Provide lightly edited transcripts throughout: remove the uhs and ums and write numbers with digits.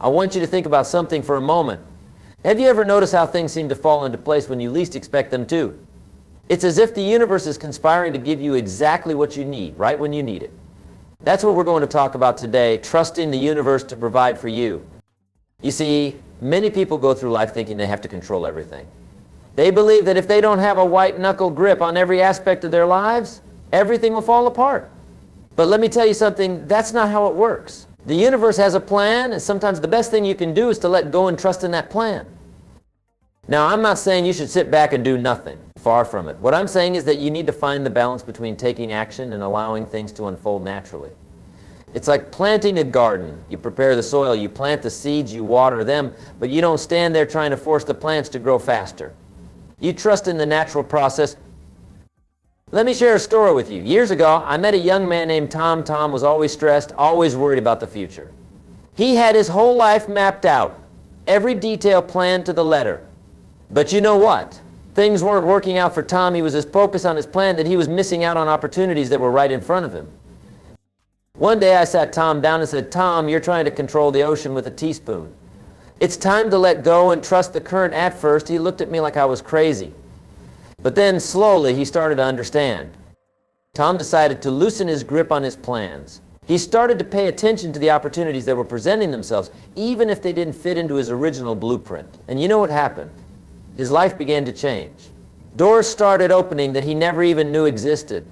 I want you to think about something for a moment. Have you ever noticed how things seem to fall into place when you least expect them to? It's as if the universe is conspiring to give you exactly what you need, right when you need it. That's what we're going to talk about today, trusting the universe to provide for you. You see, many people go through life thinking they have to control everything. They believe that if they don't have a white-knuckle grip on every aspect of their lives, everything will fall apart. But let me tell you something, that's not how it works. The universe has a plan, and sometimes the best thing you can do is to let go and trust in that plan. Now, I'm not saying you should sit back and do nothing. Far from it. What I'm saying is that you need to find the balance between taking action and allowing things to unfold naturally. It's like planting a garden. You prepare the soil, you plant the seeds, you water them, but you don't stand there trying to force the plants to grow faster. You trust in the natural process. Let me share a story with you. Years ago, I met a young man named Tom. Tom was always stressed, always worried about the future. He had his whole life mapped out, every detail planned to the letter. But you know what? Things weren't working out for Tom. He was as focused on his plan that he was missing out on opportunities that were right in front of him. One day I sat Tom down and said, "Tom, you're trying to control the ocean with a teaspoon. It's time to let go and trust the current." At first, he looked at me like I was crazy. But then slowly he started to understand. Tom decided to loosen his grip on his plans. He started to pay attention to the opportunities that were presenting themselves, even if they didn't fit into his original blueprint. And you know what happened? His life began to change. Doors started opening that he never even knew existed.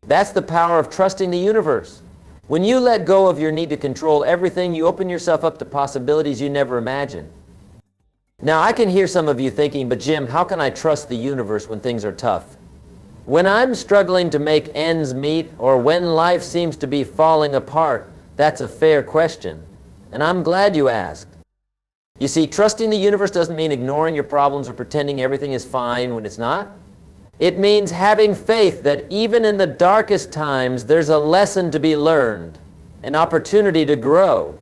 That's the power of trusting the universe. When you let go of your need to control everything, you open yourself up to possibilities you never imagined. Now, I can hear some of you thinking, "But Jim, how can I trust the universe when things are tough? When I'm struggling to make ends meet, or when life seems to be falling apart?" That's a fair question, and I'm glad you asked. You see, trusting the universe doesn't mean ignoring your problems or pretending everything is fine when it's not. It means having faith that even in the darkest times, there's a lesson to be learned, an opportunity to grow.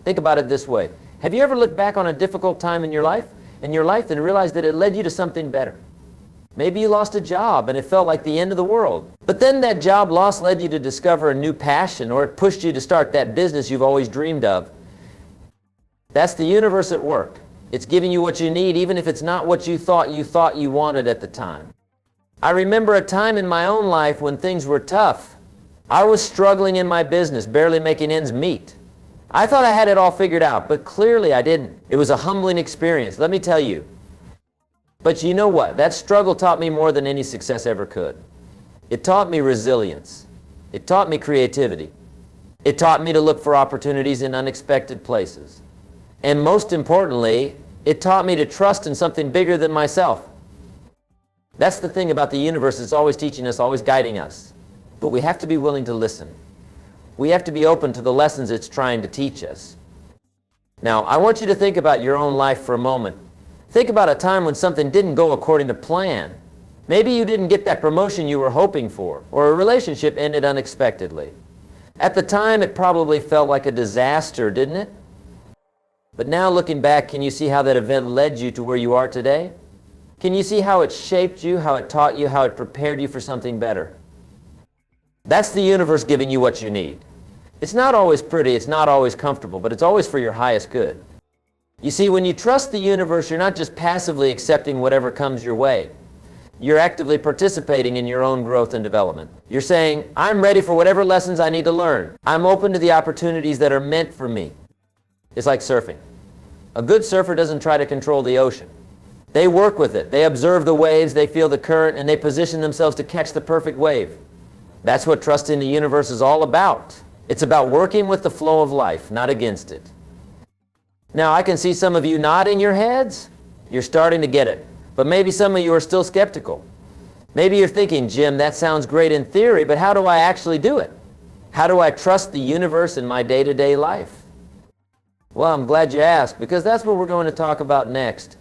Think about it this way. Have you ever looked back on a difficult time in your life and realized that it led you to something better? Maybe you lost a job and it felt like the end of the world. But then that job loss led you to discover a new passion, or it pushed you to start that business you've always dreamed of. That's the universe at work. It's giving you what you need, even if it's not what you thought you wanted at the time. I remember a time in my own life when things were tough. I was struggling in my business, barely making ends meet. I thought I had it all figured out, but clearly I didn't. It was a humbling experience, let me tell you. But you know what? That struggle taught me more than any success ever could. It taught me resilience. It taught me creativity. It taught me to look for opportunities in unexpected places. And most importantly, it taught me to trust in something bigger than myself. That's the thing about the universe. It's always teaching us, always guiding us. But we have to be willing to listen. We have to be open to the lessons it's trying to teach us. Now, I want you to think about your own life for a moment. Think about a time when something didn't go according to plan. Maybe you didn't get that promotion you were hoping for, or a relationship ended unexpectedly. At the time, it probably felt like a disaster, didn't it? But now looking back, can you see how that event led you to where you are today? Can you see how it shaped you, how it taught you, how it prepared you for something better? That's the universe giving you what you need. It's not always pretty, it's not always comfortable, but it's always for your highest good. You see, when you trust the universe, you're not just passively accepting whatever comes your way. You're actively participating in your own growth and development. You're saying, "I'm ready for whatever lessons I need to learn. I'm open to the opportunities that are meant for me." It's like surfing. A good surfer doesn't try to control the ocean. They work with it. They observe the waves, they feel the current, and they position themselves to catch the perfect wave. That's what trusting the universe is all about. It's about working with the flow of life, not against it. Now, I can see some of you nodding your heads. You're starting to get it. But maybe some of you are still skeptical. Maybe you're thinking, "Jim, that sounds great in theory, but how do I actually do it? How do I trust the universe in my day-to-day life?" Well, I'm glad you asked, because that's what we're going to talk about next.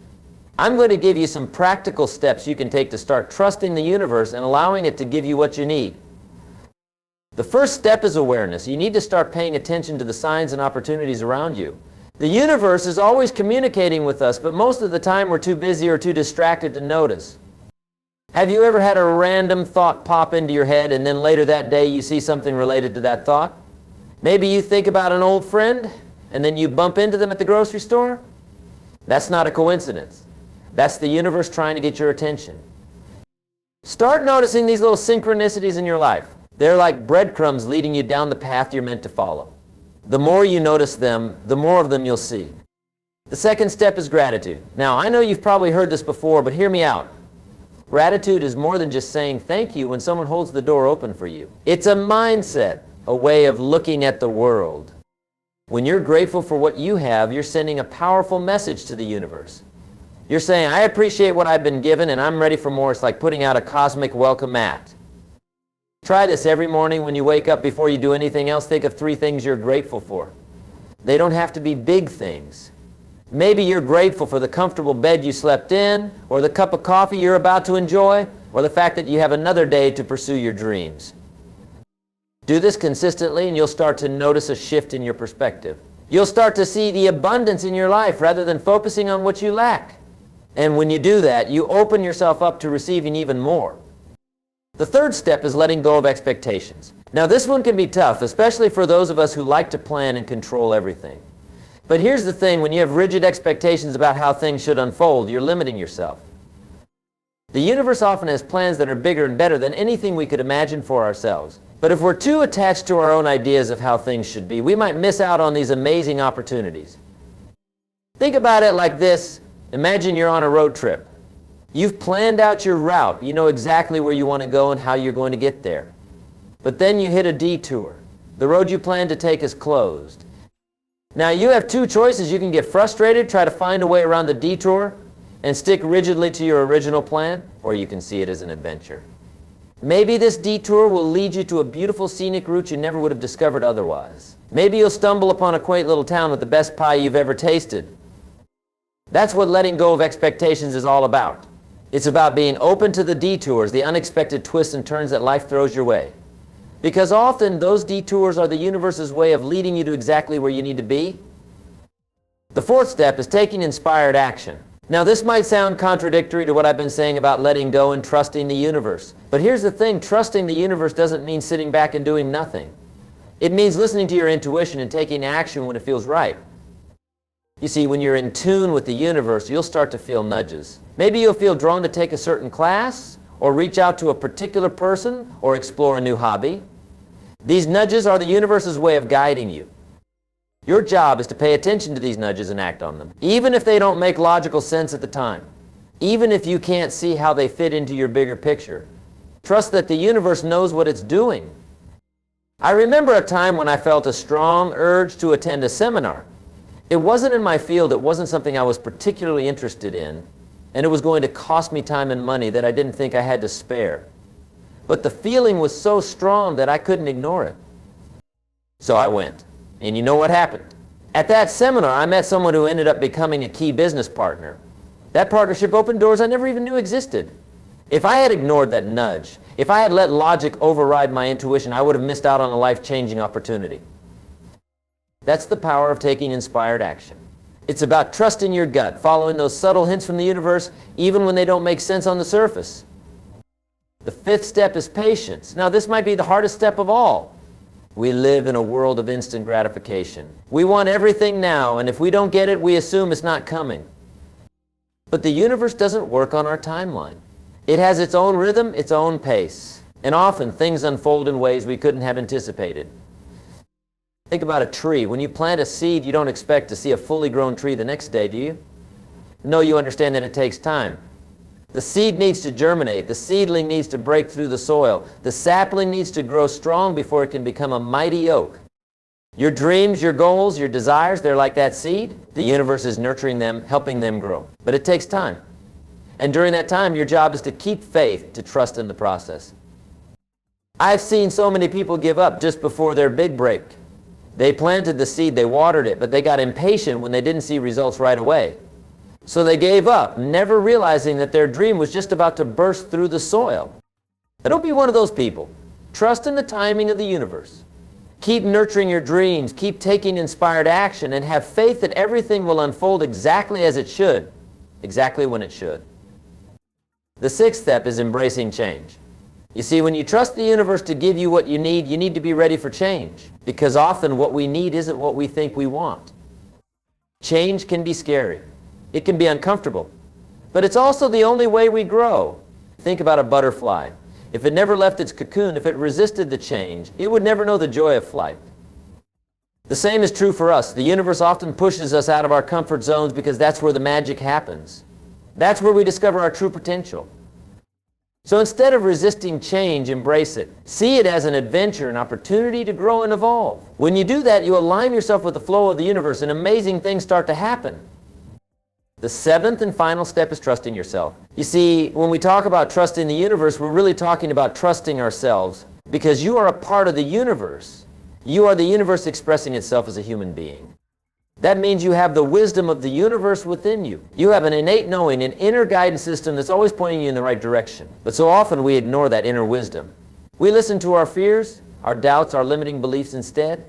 I'm going to give you some practical steps you can take to start trusting the universe and allowing it to give you what you need. The first step is awareness. You need to start paying attention to the signs and opportunities around you. The universe is always communicating with us, but most of the time we're too busy or too distracted to notice. Have you ever had a random thought pop into your head and then later that day you see something related to that thought? Maybe you think about an old friend and then you bump into them at the grocery store? That's not a coincidence. That's the universe trying to get your attention. Start noticing these little synchronicities in your life. They're like breadcrumbs leading you down the path you're meant to follow. The more you notice them, the more of them you'll see. The second step is gratitude. Now, I know you've probably heard this before, but hear me out. Gratitude is more than just saying thank you when someone holds the door open for you. It's a mindset, a way of looking at the world. When you're grateful for what you have, you're sending a powerful message to the universe. You're saying, I appreciate what I've been given and I'm ready for more. It's like putting out a cosmic welcome mat. Try this every morning when you wake up. Before you do anything else, think of 3 things you're grateful for. They don't have to be big things. Maybe you're grateful for the comfortable bed you slept in, or the cup of coffee you're about to enjoy, or the fact that you have another day to pursue your dreams. Do this consistently and you'll start to notice a shift in your perspective. You'll start to see the abundance in your life rather than focusing on what you lack. And when you do that, you open yourself up to receiving even more. The third step is letting go of expectations. Now this one can be tough, especially for those of us who like to plan and control everything. But here's the thing, when you have rigid expectations about how things should unfold, you're limiting yourself. The universe often has plans that are bigger and better than anything we could imagine for ourselves. But if we're too attached to our own ideas of how things should be, we might miss out on these amazing opportunities. Think about it like this. Imagine you're on a road trip. You've planned out your route. You know exactly where you want to go and how you're going to get there. But then you hit a detour. The road you planned to take is closed. Now you have 2 choices. You can get frustrated, try to find a way around the detour, and stick rigidly to your original plan, or you can see it as an adventure. Maybe this detour will lead you to a beautiful scenic route you never would have discovered otherwise. Maybe you'll stumble upon a quaint little town with the best pie you've ever tasted. That's what letting go of expectations is all about. It's about being open to the detours, the unexpected twists and turns that life throws your way. Because often those detours are the universe's way of leading you to exactly where you need to be. The fourth step is taking inspired action. Now this might sound contradictory to what I've been saying about letting go and trusting the universe. But here's the thing, trusting the universe doesn't mean sitting back and doing nothing. It means listening to your intuition and taking action when it feels right. You see, when you're in tune with the universe, you'll start to feel nudges. Maybe you'll feel drawn to take a certain class, or reach out to a particular person, or explore a new hobby. These nudges are the universe's way of guiding you. Your job is to pay attention to these nudges and act on them, even if they don't make logical sense at the time, even if you can't see how they fit into your bigger picture. Trust that the universe knows what it's doing. I remember a time when I felt a strong urge to attend a seminar. It wasn't in my field, it wasn't something I was particularly interested in, and it was going to cost me time and money that I didn't think I had to spare. But the feeling was so strong that I couldn't ignore it. So I went. And you know what happened? At that seminar, I met someone who ended up becoming a key business partner. That partnership opened doors I never even knew existed. If I had ignored that nudge, if I had let logic override my intuition, I would have missed out on a life-changing opportunity. That's the power of taking inspired action. It's about trusting your gut, following those subtle hints from the universe, even when they don't make sense on the surface. The fifth step is patience. Now, this might be the hardest step of all. We live in a world of instant gratification. We want everything now, and if we don't get it, we assume it's not coming. But the universe doesn't work on our timeline. It has its own rhythm, its own pace, and often things unfold in ways we couldn't have anticipated. Think about a tree. When you plant a seed, you don't expect to see a fully grown tree the next day, do you? No, you understand that it takes time. The seed needs to germinate. The seedling needs to break through the soil. The sapling needs to grow strong before it can become a mighty oak. Your dreams, your goals, your desires, they're like that seed. The universe is nurturing them, helping them grow. But it takes time. And during that time, your job is to keep faith, to trust in the process. I've seen so many people give up just before their big break. They planted the seed, they watered it, but they got impatient when they didn't see results right away. So they gave up, never realizing that their dream was just about to burst through the soil. Now, don't be one of those people. Trust in the timing of the universe. Keep nurturing your dreams, keep taking inspired action, and have faith that everything will unfold exactly as it should, exactly when it should. The sixth step is embracing change. You see, when you trust the universe to give you what you need to be ready for change. Because often what we need isn't what we think we want. Change can be scary. It can be uncomfortable. But it's also the only way we grow. Think about a butterfly. If it never left its cocoon, if it resisted the change, it would never know the joy of flight. The same is true for us. The universe often pushes us out of our comfort zones because that's where the magic happens. That's where we discover our true potential. So instead of resisting change, embrace it. See it as an adventure, an opportunity to grow and evolve. When you do that, you align yourself with the flow of the universe and amazing things start to happen. The seventh and final step is trusting yourself. You see, when we talk about trusting the universe, we're really talking about trusting ourselves because you are a part of the universe. You are the universe expressing itself as a human being. That means you have the wisdom of the universe within you. You have an innate knowing, an inner guidance system that's always pointing you in the right direction. But so often we ignore that inner wisdom. We listen to our fears, our doubts, our limiting beliefs instead.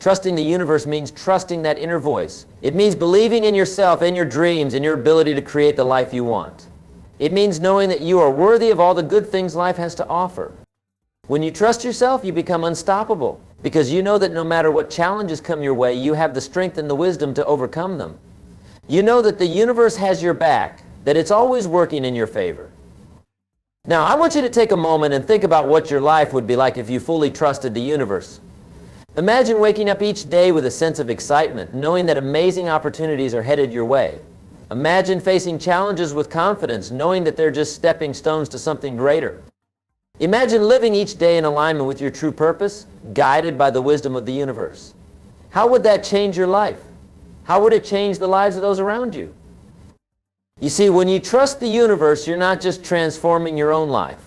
Trusting the universe means trusting that inner voice. It means believing in yourself and your dreams and your ability to create the life you want. It means knowing that you are worthy of all the good things life has to offer. When you trust yourself, you become unstoppable because you know that no matter what challenges come your way, you have the strength and the wisdom to overcome them. You know that the universe has your back, that it's always working in your favor. Now, I want you to take a moment and think about what your life would be like if you fully trusted the universe. Imagine waking up each day with a sense of excitement, knowing that amazing opportunities are headed your way. Imagine facing challenges with confidence, knowing that they're just stepping stones to something greater. Imagine living each day in alignment with your true purpose, guided by the wisdom of the universe. How would that change your life? How would it change the lives of those around you? You see, when you trust the universe, you're not just transforming your own life.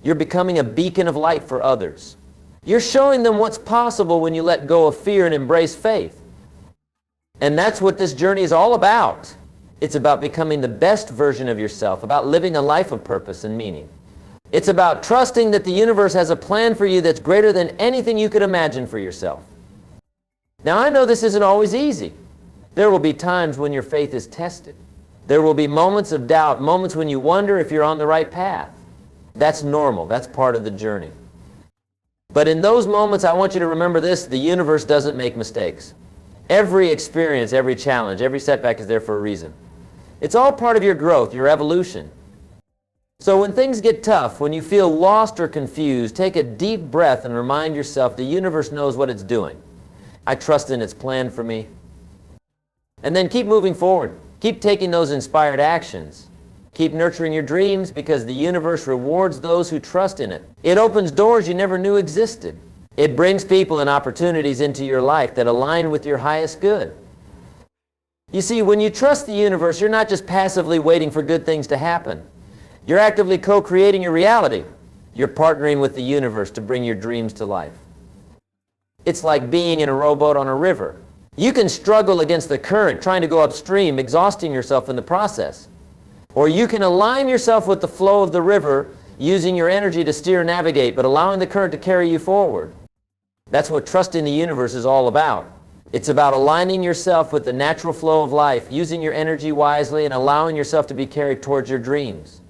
You're becoming a beacon of light for others. You're showing them what's possible when you let go of fear and embrace faith. And that's what this journey is all about. It's about becoming the best version of yourself, about living a life of purpose and meaning. It's about trusting that the universe has a plan for you that's greater than anything you could imagine for yourself. Now, I know this isn't always easy. There will be times when your faith is tested. There will be moments of doubt, moments when you wonder if you're on the right path. That's normal. That's part of the journey. But in those moments, I want you to remember this: the universe doesn't make mistakes. Every experience, every challenge, every setback is there for a reason. It's all part of your growth, your evolution. So when things get tough, when you feel lost or confused, take a deep breath and remind yourself the universe knows what it's doing. I trust in its plan for me. And then keep moving forward. Keep taking those inspired actions. Keep nurturing your dreams because the universe rewards those who trust in it. It opens doors you never knew existed. It brings people and opportunities into your life that align with your highest good. You see, when you trust the universe, you're not just passively waiting for good things to happen. You're actively co-creating your reality. You're partnering with the universe to bring your dreams to life. It's like being in a rowboat on a river. You can struggle against the current, trying to go upstream, exhausting yourself in the process. Or you can align yourself with the flow of the river, using your energy to steer and navigate, but allowing the current to carry you forward. That's what trusting the universe is all about. It's about aligning yourself with the natural flow of life, using your energy wisely, and allowing yourself to be carried towards your dreams.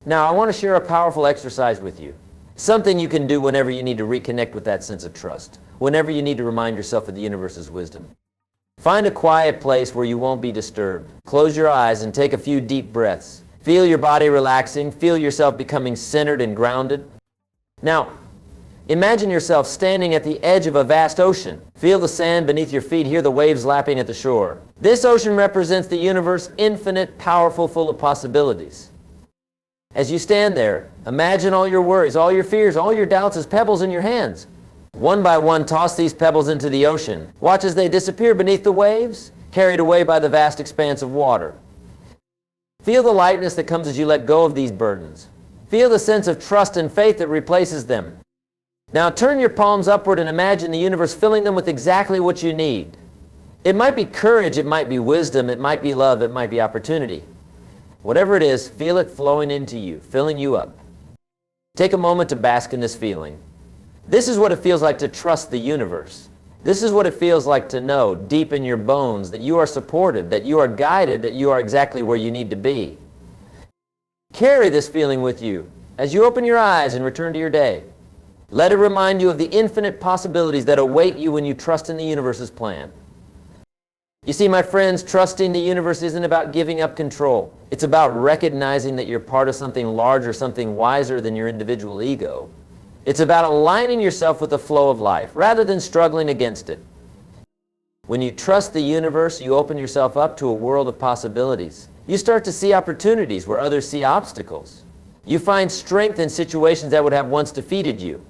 Now, I want to share a powerful exercise with you. Something you can do whenever you need to reconnect with that sense of trust, whenever you need to remind yourself of the universe's wisdom. Find a quiet place where you won't be disturbed. Close your eyes and take a few deep breaths. Feel your body relaxing. Feel yourself becoming centered and grounded. Now, imagine yourself standing at the edge of a vast ocean. Feel the sand beneath your feet. Hear the waves lapping at the shore. This ocean represents the universe, infinite, powerful, full of possibilities. As you stand there, imagine all your worries, all your fears, all your doubts as pebbles in your hands. One by one, toss these pebbles into the ocean. Watch as they disappear beneath the waves, carried away by the vast expanse of water. Feel the lightness that comes as you let go of these burdens. Feel the sense of trust and faith that replaces them. Now turn your palms upward and imagine the universe filling them with exactly what you need. It might be courage, it might be wisdom, it might be love, it might be opportunity. Whatever it is, feel it flowing into you, filling you up. Take a moment to bask in this feeling. This is what it feels like to trust the universe. This is what it feels like to know deep in your bones that you are supported, that you are guided, that you are exactly where you need to be. Carry this feeling with you as you open your eyes and return to your day. Let it remind you of the infinite possibilities that await you when you trust in the universe's plan. You see, my friends, trusting the universe isn't about giving up control. It's about recognizing that you're part of something larger, something wiser than your individual ego. It's about aligning yourself with the flow of life rather than struggling against it. When you trust the universe, you open yourself up to a world of possibilities. You start to see opportunities where others see obstacles. You find strength in situations that would have once defeated you.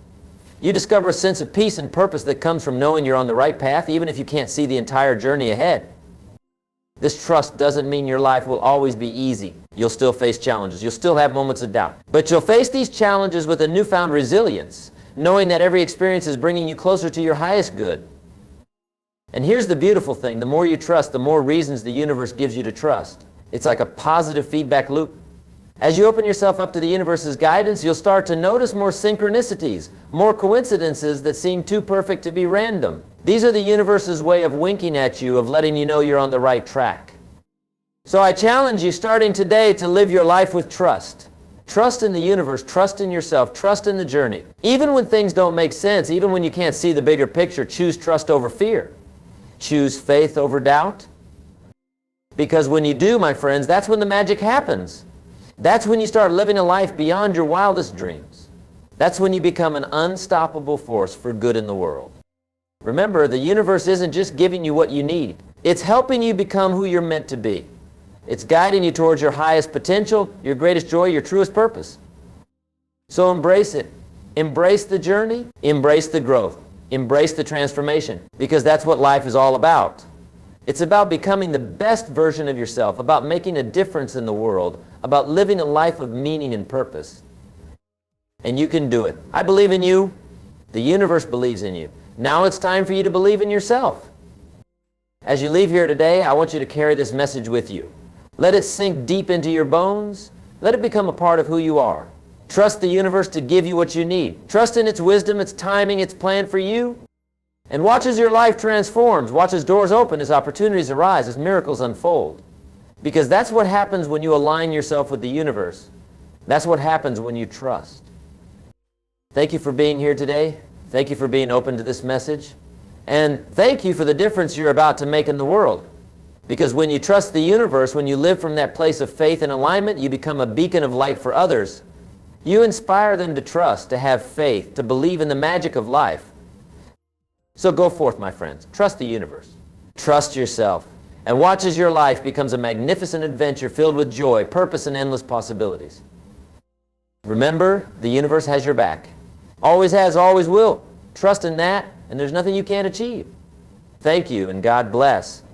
You discover a sense of peace and purpose that comes from knowing you're on the right path, even if you can't see the entire journey ahead. This trust doesn't mean your life will always be easy. You'll still face challenges. You'll still have moments of doubt. But you'll face these challenges with a newfound resilience, knowing that every experience is bringing you closer to your highest good. And here's the beautiful thing. The more you trust, the more reasons the universe gives you to trust. It's like a positive feedback loop. As you open yourself up to the universe's guidance, you'll start to notice more synchronicities, more coincidences that seem too perfect to be random. These are the universe's way of winking at you, of letting you know you're on the right track. So I challenge you, starting today, to live your life with trust. Trust in the universe, trust in yourself, trust in the journey. Even when things don't make sense, even when you can't see the bigger picture, choose trust over fear. Choose faith over doubt. Because when you do, my friends, that's when the magic happens. That's when you start living a life beyond your wildest dreams. That's when you become an unstoppable force for good in the world. Remember, the universe isn't just giving you what you need. It's helping you become who you're meant to be. It's guiding you towards your highest potential, your greatest joy, your truest purpose. So embrace it. Embrace the journey. Embrace the growth. Embrace the transformation. Because that's what life is all about. It's about becoming the best version of yourself, about making a difference in the world, about living a life of meaning and purpose. And you can do it. I believe in you. The universe believes in you. Now it's time for you to believe in yourself. As you leave here today, I want you to carry this message with you. Let it sink deep into your bones. Let it become a part of who you are. Trust the universe to give you what you need. Trust in its wisdom, its timing, its plan for you. And watch as your life transforms. Watch as doors open, as opportunities arise, as miracles unfold. Because that's what happens when you align yourself with the universe. That's what happens when you trust. Thank you for being here today. Thank you for being open to this message. And thank you for the difference you're about to make in the world. Because when you trust the universe, when you live from that place of faith and alignment, you become a beacon of light for others. You inspire them to trust, to have faith, to believe in the magic of life. So go forth, my friends. Trust the universe. Trust yourself. And watch as your life becomes a magnificent adventure filled with joy, purpose, and endless possibilities. Remember, the universe has your back. Always has, always will. Trust in that, and there's nothing you can't achieve. Thank you, and God bless.